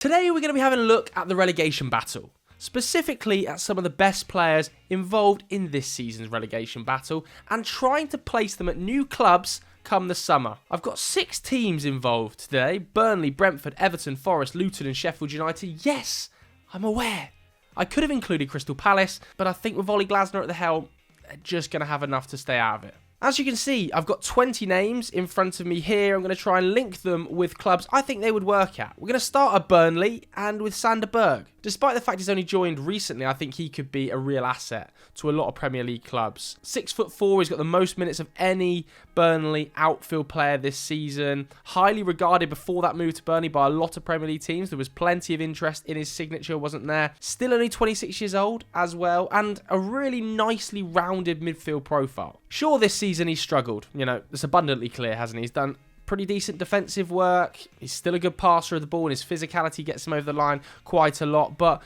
Today we're going to be having a look at the relegation battle, specifically at some of the best players involved in this season's relegation battle and trying to place them at new clubs come the summer. I've got 6 teams involved today: Burnley, Brentford, Everton, Forest, Luton and Sheffield United. Yes, I'm aware. I could have included Crystal Palace, but I think with Ollie Glasner at the helm, they're just going to have enough to stay out of it. As you can see, I've got 20 names in front of me here. I'm going to try and link them with clubs I think they would work at. We're going to start at Burnley and with Sander Berge. Despite the fact he's only joined recently, I think he could be a real asset to a lot of Premier League clubs. 6'4", he's got the most minutes of any Burnley outfield player this season. Highly regarded before that move to Burnley by a lot of Premier League teams. There was plenty of interest in his signature, wasn't there? Still only 26 years old as well, and a really nicely rounded midfield profile. Sure, this season he's struggled. You know, it's abundantly clear, hasn't he? He's done pretty decent defensive work. He's still a good passer of the ball, and his physicality gets him over the line quite a lot. But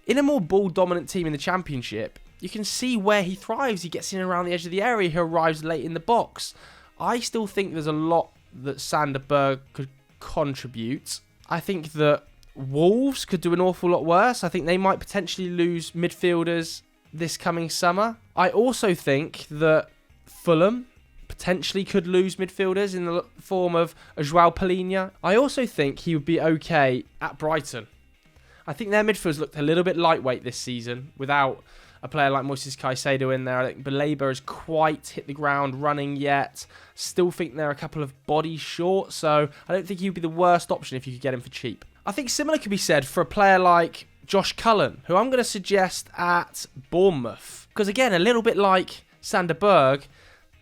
in a more ball-dominant team in the Championship, you can see where he thrives. He gets in and around the edge of the area. He arrives late in the box. I still think there's a lot that Sander Berge could contribute. I think that Wolves could do an awful lot worse. I think they might potentially lose midfielders this coming summer. I also think that Fulham potentially could lose midfielders in the form of a João Palhinha. I also think he would be okay at Brighton. I think their midfielders looked a little bit lightweight this season without a player like Moises Caicedo in there. I think Baleba has quite hit the ground running yet. Still think they're a couple of bodies short, so I don't think he would be the worst option if you could get him for cheap. I think similar could be said for a player like Josh Cullen, who I'm going to suggest at Bournemouth. Because again, a little bit like Sander Berge,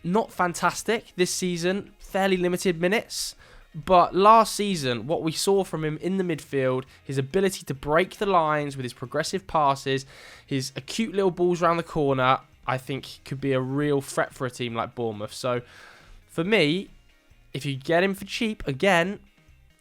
not fantastic this season, fairly limited minutes. But last season, what we saw from him in the midfield, his ability to break the lines with his progressive passes, his acute little balls around the corner, I think could be a real threat for a team like Bournemouth. So for me, if you get him for cheap, again,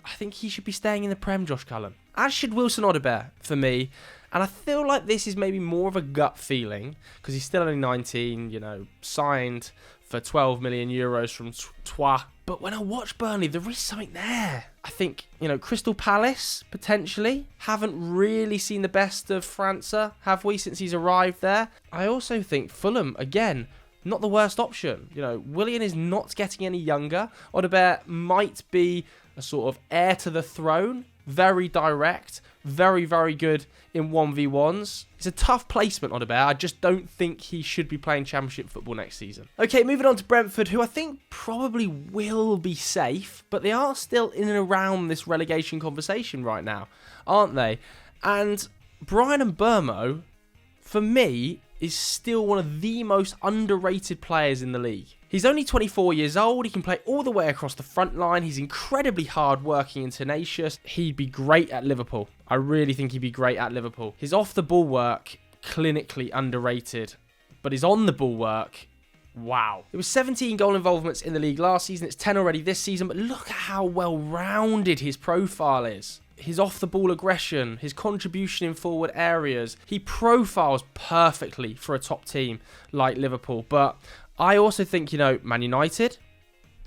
I think he should be staying in the Prem, Josh Cullen. As should Wilson Odobert for me. And I feel like this is maybe more of a gut feeling because he's still only 19, you know, signed for 12 million euros from Troyes. But when I watch Burnley, there is something there. I think, you know, Crystal Palace, potentially, haven't really seen the best of França, have we, since he's arrived there? I also think Fulham, again, not the worst option. You know, Willian is not getting any younger. Odobert might be a sort of heir to the throne. Very direct, very, very good in 1v1s. It's a tough placement on Odobert. I just don't think he should be playing Championship football next season. Okay, moving on to Brentford, who I think probably will be safe, but they are still in and around this relegation conversation right now, aren't they? And Bryan Mbeumo, for me, is still one of the most underrated players in the league. He's only 24 years old. He can play all the way across the front line. He's incredibly hard-working and tenacious. He'd be great at Liverpool. I really think he'd be great at Liverpool. His off-the-ball work, clinically underrated. But his on-the-ball work, wow. There was 17 goal involvements in the league last season. It's 10 already this season. But look at how well-rounded his profile is. His off-the-ball aggression, his contribution in forward areas. He profiles perfectly for a top team like Liverpool. But I also think, you know, Man United,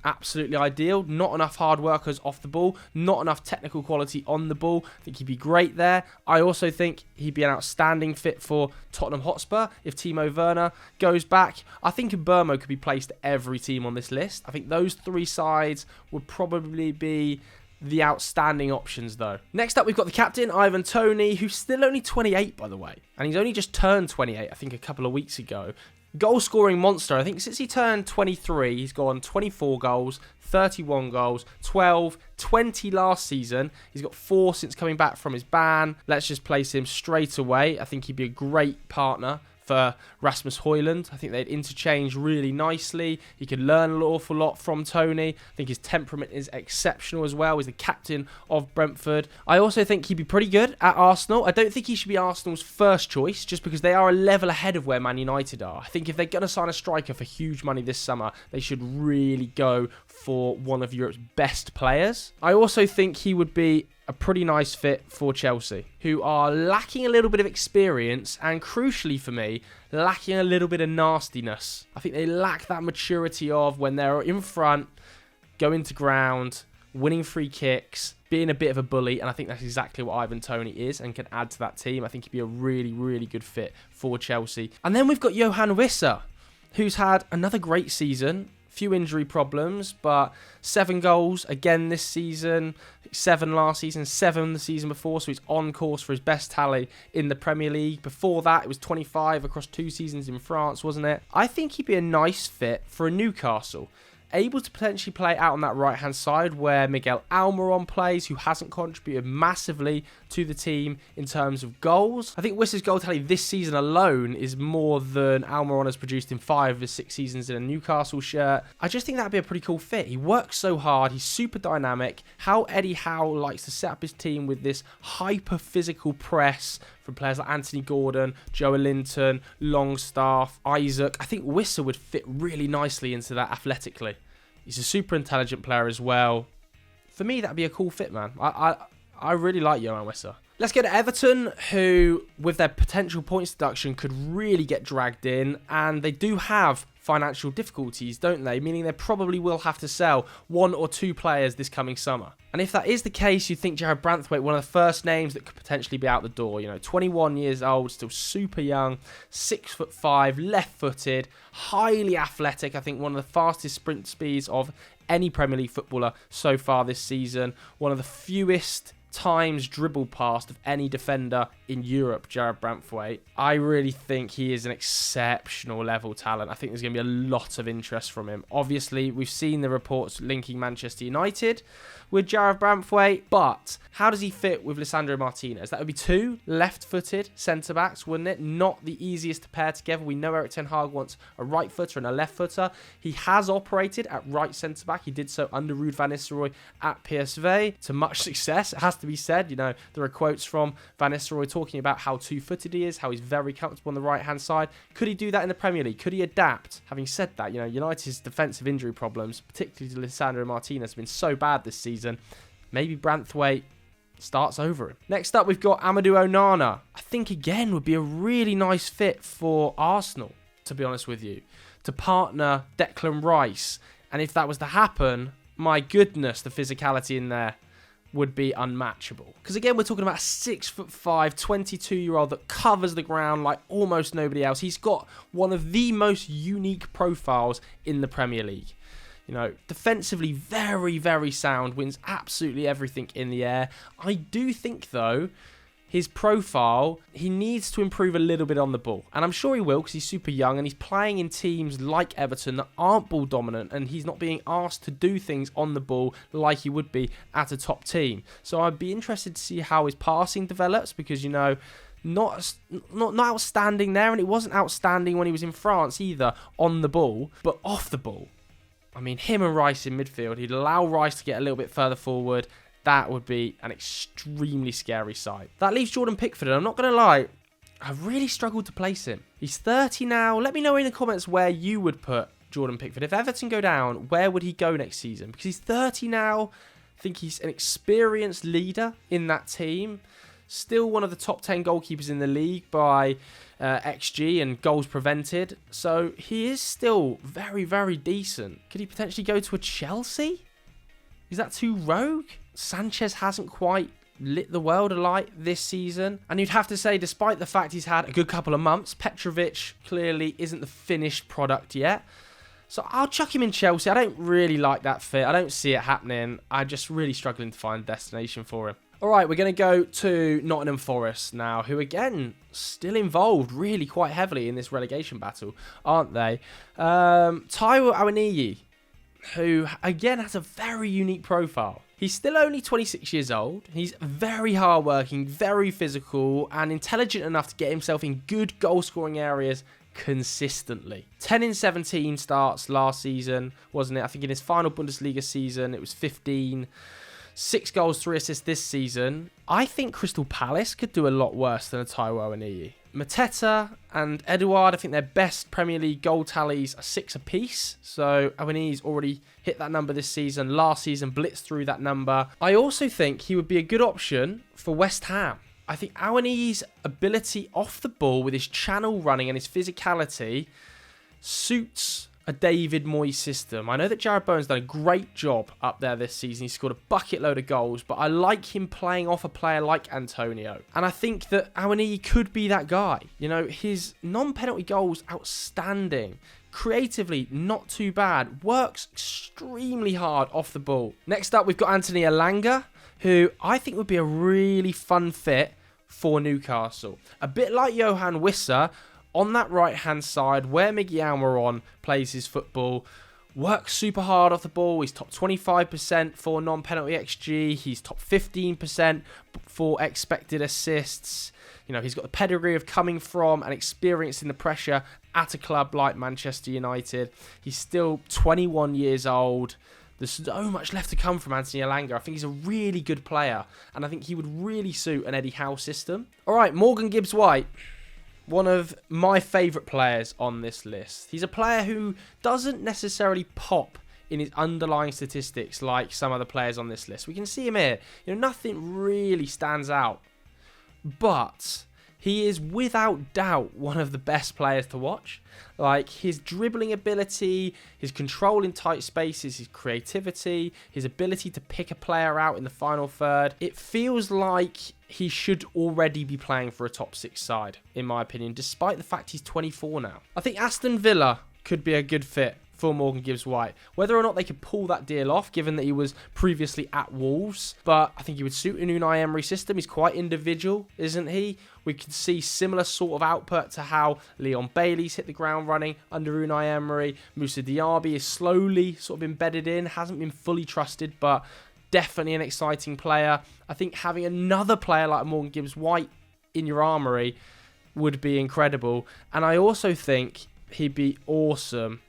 absolutely ideal. Not enough hard workers off the ball. Not enough technical quality on the ball. I think he'd be great there. I also think he'd be an outstanding fit for Tottenham Hotspur if Timo Werner goes back. I think Mbeumo could be placed at every team on this list. I think those 3 sides would probably be the outstanding options, though. Next up, we've got the captain, Ivan Toney, who's still only 28, by the way. And he's only just turned 28, I think, a couple of weeks ago. Goal-scoring monster. I think since he turned 23, he's gone 24 goals, 31 goals, 12, 20 last season. He's got 4 since coming back from his ban. Let's just place him straight away. I think he'd be a great partner for Rasmus Højlund. I think they'd interchange really nicely. He could learn an awful lot from Toney. I think his temperament is exceptional as well. He's the captain of Brentford. I also think he'd be pretty good at Arsenal. I don't think he should be Arsenal's first choice just because they are a level ahead of where Man United are. I think if they're going to sign a striker for huge money this summer, they should really go for one of Europe's best players. I also think he would be a pretty nice fit for Chelsea, who are lacking a little bit of experience and, crucially for me, lacking a little bit of nastiness. I think they lack that maturity of when they're in front, going to ground, winning free kicks, being a bit of a bully, and I think that's exactly what Ivan Toney is and can add to that team. I think he'd be a really, really good fit for Chelsea. And then we've got Yohan Wissa, who's had another great season. Few injury problems, but 7 goals again this season, 7 last season, 7 the season before, so he's on course for his best tally in the Premier League. Before that, it was 25 across 2 seasons in France, wasn't it? I think he'd be a nice fit for a Newcastle. Able to potentially play out on that right-hand side where Miguel Almiron plays, who hasn't contributed massively to the team in terms of goals. I think Wissa's goal tally this season alone is more than Almiron has produced in 5 of his 6 seasons in a Newcastle shirt. I just think that'd be a pretty cool fit. He works so hard, he's super dynamic. How Eddie Howe likes to set up his team with this hyper-physical press from players like Anthony Gordon, Joelinton, Longstaff, Isaac. I think Wissa would fit really nicely into that athletically. He's a super intelligent player as well. For me, that'd be a cool fit, man. I really like Yohan Wissa. Let's go to Everton, who, with their potential points deduction, could really get dragged in. And they do have financial difficulties, don't they? Meaning they probably will have to sell 1 or 2 players this coming summer. And if that is the case, you think Jarrad Branthwaite, one of the first names that could potentially be out the door. You know, 21 years old, still super young, 6'5", left-footed, highly athletic. I think one of the fastest sprint speeds of any Premier League footballer so far this season. One of the fewest times dribbled past of any defender in Europe, Jarrad Branthwaite. I really think he is an exceptional level talent. I think there's going to be a lot of interest from him. Obviously, we've seen the reports linking Manchester United with Jarrad Branthwaite, but how does he fit with Lisandro Martinez? That would be 2 left-footed centre-backs, wouldn't it? Not the easiest to pair together. We know Erik ten Hag wants a right footer and a left footer. He has operated at right centre-back. He did so under Ruud van Nistelrooy at PSV to much success, it has to be said. You know, there are quotes from Van Nistelrooy talking about how 2-footed he is, how he's very comfortable on the right-hand side. Could he do that in the Premier League? Could he adapt? Having said that, you know, United's defensive injury problems, particularly to Lisandro Martinez, have been so bad this season. Maybe Branthwaite starts over him. Next up, we've got Amadou Onana. I think, again, would be a really nice fit for Arsenal, to be honest with you, to partner Declan Rice. And if that was to happen, my goodness, the physicality in there would be unmatchable. Because again, we're talking about a 6'5", 22-year-old that covers the ground like almost nobody else. He's got one of the most unique profiles in the Premier League. You know, defensively very, very sound, wins absolutely everything in the air. I do think, though, his profile, he needs to improve a little bit on the ball. And I'm sure he will because he's super young and he's playing in teams like Everton that aren't ball dominant and he's not being asked to do things on the ball like he would be at a top team. So I'd be interested to see how his passing develops because, you know, not outstanding there, and it wasn't outstanding when he was in France either on the ball, but off the ball. I mean, him and Rice in midfield, he'd allow Rice to get a little bit further forward. That would be an extremely scary sight. That leaves Jordan Pickford, and I'm not going to lie, I've really struggled to place him. He's 30 now. Let me know in the comments where you would put Jordan Pickford. If Everton go down, where would he go next season? Because he's 30 now. I think he's an experienced leader in that team. Still one of the top 10 goalkeepers in the league by XG and goals prevented. So he is still very, very decent. Could he potentially go to a Chelsea? Is that too rogue? Sanchez hasn't quite lit the world alight this season. And you'd have to say, despite the fact he's had a good couple of months, Petrovic clearly isn't the finished product yet. So I'll chuck him in Chelsea. I don't really like that fit. I don't see it happening. I'm just really struggling to find a destination for him. All right, we're going to go to Nottingham Forest now, who, again, still involved really quite heavily in this relegation battle, aren't they? Taiwo Awoniyi, who, again, has a very unique profile. He's still only 26 years old. He's very hardworking, very physical, and intelligent enough to get himself in good goal-scoring areas consistently. 10 in 17 starts last season, wasn't it? I think in his final Bundesliga season, it was 15. 6 goals, 3 assists this season. I think Crystal Palace could do a lot worse than a Taiwo Awoniyi. Mateta and Edouard, I think their best Premier League goal tallies are 6 apiece. So Awoniyi's already hit that number this season. Last season, blitzed through that number. I also think he would be a good option for West Ham. I think Awoniyi's ability off the ball with his channel running and his physicality suits a David Moyes system. I know that Jarrad Bowen's done a great job up there this season. He's scored a bucket load of goals, but I like him playing off a player like Antonio. And I think that Awoniyi could be that guy. You know, his non-penalty goals, outstanding. Creatively, not too bad. Works extremely hard off the ball. Next up, we've got Anthony Elanga, who I think would be a really fun fit for Newcastle. A bit like Johan Wissa, on that right-hand side, where Miggy Almiron plays his football, works super hard off the ball. He's top 25% for non-penalty XG. He's top 15% for expected assists. You know, he's got the pedigree of coming from and experiencing the pressure at a club like Manchester United. He's still 21 years old. There's so much left to come from Anthony Elanga. I think he's a really good player, and I think he would really suit an Eddie Howe system. All right, Morgan Gibbs-White. One of my favourite players on this list. He's a player who doesn't necessarily pop in his underlying statistics like some other players on this list. We can see him here. You know, nothing really stands out. But he is without doubt one of the best players to watch. Like, his dribbling ability, his control in tight spaces, his creativity, his ability to pick a player out in the final third. It feels like he should already be playing for a top 6 side, in my opinion, despite the fact he's 24 now. I think Aston Villa could be a good fit for Morgan Gibbs-White. Whether or not they could pull that deal off, given that he was previously at Wolves, but I think he would suit an Unai Emery system. He's quite individual, isn't he? We could see similar sort of output to how Leon Bailey's hit the ground running under Unai Emery. Moussa Diaby is slowly sort of embedded in, hasn't been fully trusted, but definitely an exciting player. I think having another player like Morgan Gibbs-White in your armoury would be incredible. And I also think he'd be awesome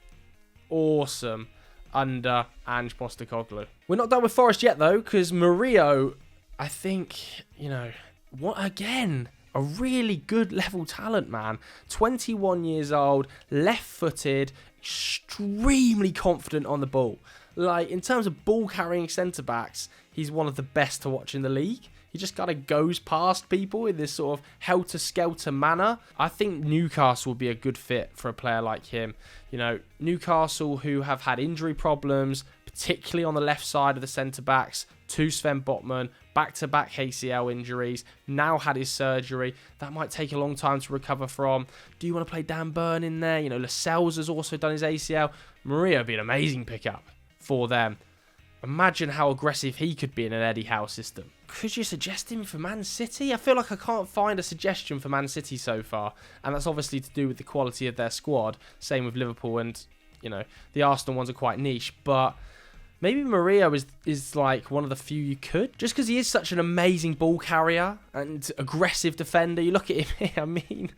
under Ange Postecoglou. We're not done with Forest yet, though, because Murillo, I think, you know, what again? A really good level talent, man. 21 years old, left-footed, extremely confident on the ball. Like, in terms of ball-carrying centre-backs, he's one of the best to watch in the league. He just kind of goes past people in this sort of helter-skelter manner. I think Newcastle would be a good fit for a player like him. You know, Newcastle, who have had injury problems, particularly on the left side of the centre-backs, to Sven Botman, back-to-back ACL injuries, now had his surgery. That might take a long time to recover from. Do you want to play Dan Burn in there? You know, Lascelles has also done his ACL. Murillo would be an amazing pickup for them. Imagine how aggressive he could be in an Eddie Howe system. Could you suggest him for Man City? I feel like I can't find a suggestion for Man City so far, and that's obviously to do with the quality of their squad. Same with Liverpool, and, you know, the Arsenal ones are quite niche, but maybe Murillo is like one of the few you could, just because he is such an amazing ball carrier and aggressive defender. You look at him here, I mean,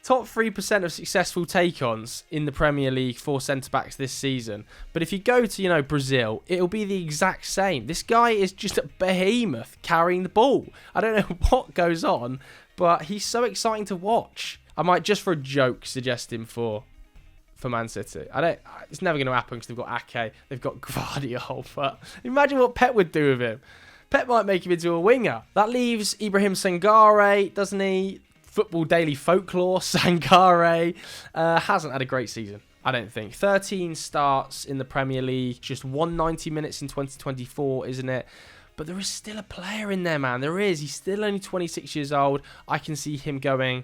top 3% of successful take-ons in the Premier League for centre-backs this season. But if you go to, you know, Brazil, it'll be the exact same. This guy is just a behemoth carrying the ball. I don't know what goes on, but he's so exciting to watch. I might, just for a joke, suggest him for Man City. It's never going to happen because they've got Ake, they've got Gvardiol, but imagine what Pep would do with him. Pep might make him into a winger. That leaves Ibrahim Sangare, doesn't he? Football Daily Folklore, Sangare hasn't had a great season, I don't think. 13 starts in the Premier League, just 190 minutes in 2024, isn't it? But there is still a player in there, man. There is. He's still only 26 years old. I can see him going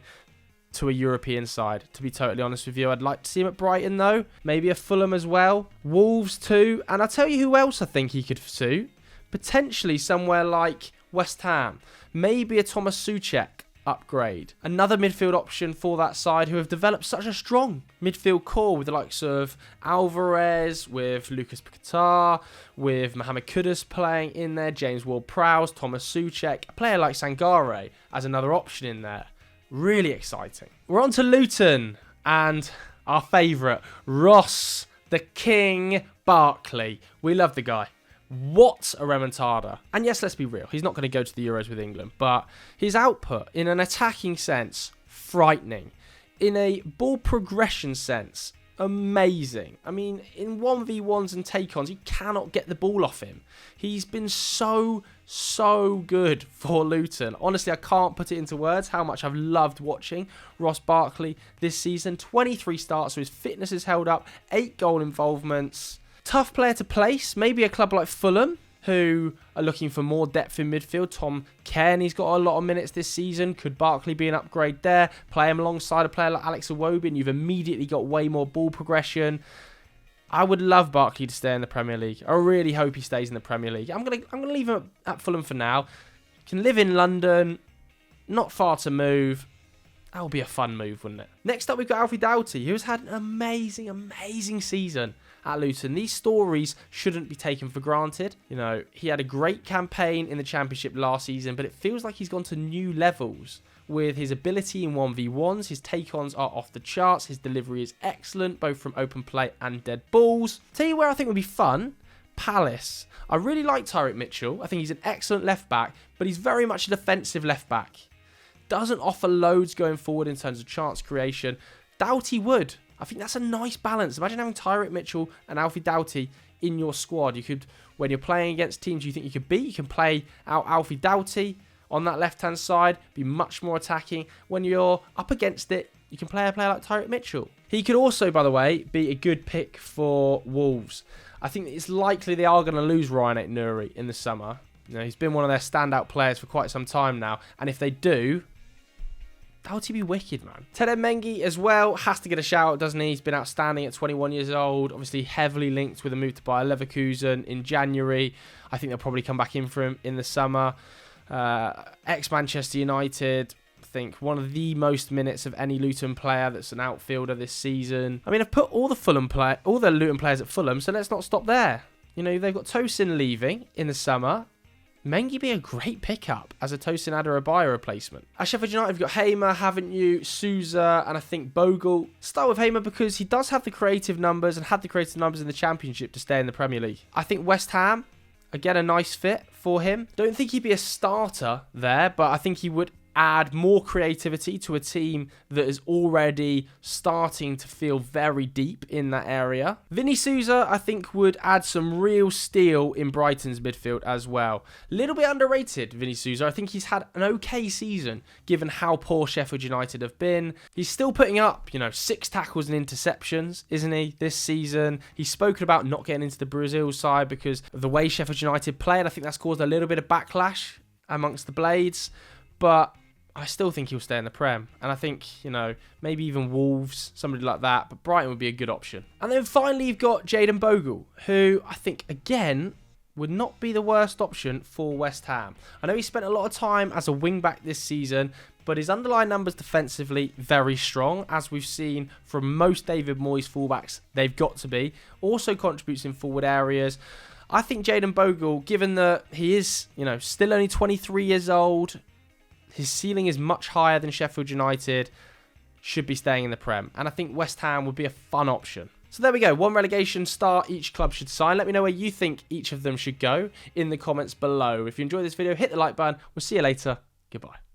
to a European side, to be totally honest with you. I'd like to see him at Brighton, though. Maybe a Fulham as well. Wolves, too. And I'll tell you who else I think he could suit. Potentially somewhere like West Ham. Maybe a Thomas Souček upgrade. Another midfield option for that side who have developed such a strong midfield core with the likes of Alvarez, with Lucas Paquetá, with Mohamed Kudus playing in there, James Ward-Prowse, Thomas Souček, a player like Sangare as another option in there. Really exciting. We're on to Luton and our favourite, Ross the King Barkley. We love the guy. What a remontada. And yes, let's be real, he's not going to go to the Euros with England, but his output in an attacking sense, frightening. In a ball progression sense, amazing. I mean, in 1v1s and take-ons, you cannot get the ball off him. He's been so good for Luton. Honestly, I can't put it into words how much I've loved watching Ross Barkley this season. 23 starts, so his fitness is held up, 8 goal involvements. Tough player to place. Maybe a club like Fulham, who are looking for more depth in midfield. Tom Cairney's got a lot of minutes this season. Could Barkley be an upgrade there? Play him alongside a player like Alex Iwobi, and you've immediately got way more ball progression. I would love Barkley to stay in the Premier League. I really hope he stays in the Premier League. I'm gonna leave him at Fulham for now. Can live in London, not far to move. That would be a fun move, wouldn't it? Next up, we've got Alfie Doughty, who's had an amazing season at Luton. These stories shouldn't be taken for granted. You know, he had a great campaign in the Championship last season, but it feels like he's gone to new levels with his ability in 1v1s. His take-ons are off the charts. His delivery is excellent, both from open play and dead balls. Tell you where I think would be fun. Palace. I really like Tyreek Mitchell. I think he's an excellent left-back, but he's very much a defensive left-back. Doesn't offer loads going forward in terms of chance creation. Doughty would. I think that's a nice balance. Imagine having Tyreek Mitchell and Alfie Doughty in your squad. You could, when you're playing against teams you think you could beat, you can play out Alfie Doughty on that left-hand side, be much more attacking. When you're up against it, you can play a player like Tyreek Mitchell. He could also, by the way, be a good pick for Wolves. I think it's likely they are going to lose Ryan Aït-Nouri in the summer. You know, he's been one of their standout players for quite some time now, and if they do, Doughty be wicked, man. Teden Mengi as well has to get a shout, doesn't he? He's been outstanding at 21 years old. Obviously heavily linked with a move to Bayer Leverkusen in January. I think they'll probably come back in for him in the summer. Ex-Manchester United. I think one of the most minutes of any Luton player that's an outfielder this season. I mean, I've put all the Luton players at Fulham, so let's not stop there. You know, they've got Tosin leaving in the summer. Mengi be a great pickup as a Tosin Adarabioyo replacement. At Sheffield United, you've got Hamer, haven't you? Souza, and I think Bogle. Start with Hamer because he does have the creative numbers and had the creative numbers in the Championship to stay in the Premier League. I think West Ham, again, a nice fit for him. Don't think he'd be a starter there, but I think he would add more creativity to a team that is already starting to feel very deep in that area. Vinny Souza, I think, would add some real steel in Brighton's midfield as well. A little bit underrated, Vinny Souza. I think he's had an okay season, given how poor Sheffield United have been. He's still putting up, 6 tackles and interceptions, isn't he, this season? He's spoken about not getting into the Brazil side because of the way Sheffield United play, and I think that's caused a little bit of backlash amongst the Blades. But I still think he'll stay in the Prem. And I think, maybe even Wolves, somebody like that. But Brighton would be a good option. And then finally, you've got Jayden Bogle, who I think, again, would not be the worst option for West Ham. I know he spent a lot of time as a wing-back this season, but his underlying numbers defensively, very strong. As we've seen from most David Moyes fullbacks, they've got to be. Also contributes in forward areas. I think Jayden Bogle, given that he is, still only 23 years old, his ceiling is much higher than Sheffield United, should be staying in the Prem. And I think West Ham would be a fun option. So there we go. 1 relegation star each club should sign. Let me know where you think each of them should go in the comments below. If you enjoyed this video, hit the like button. We'll see you later. Goodbye.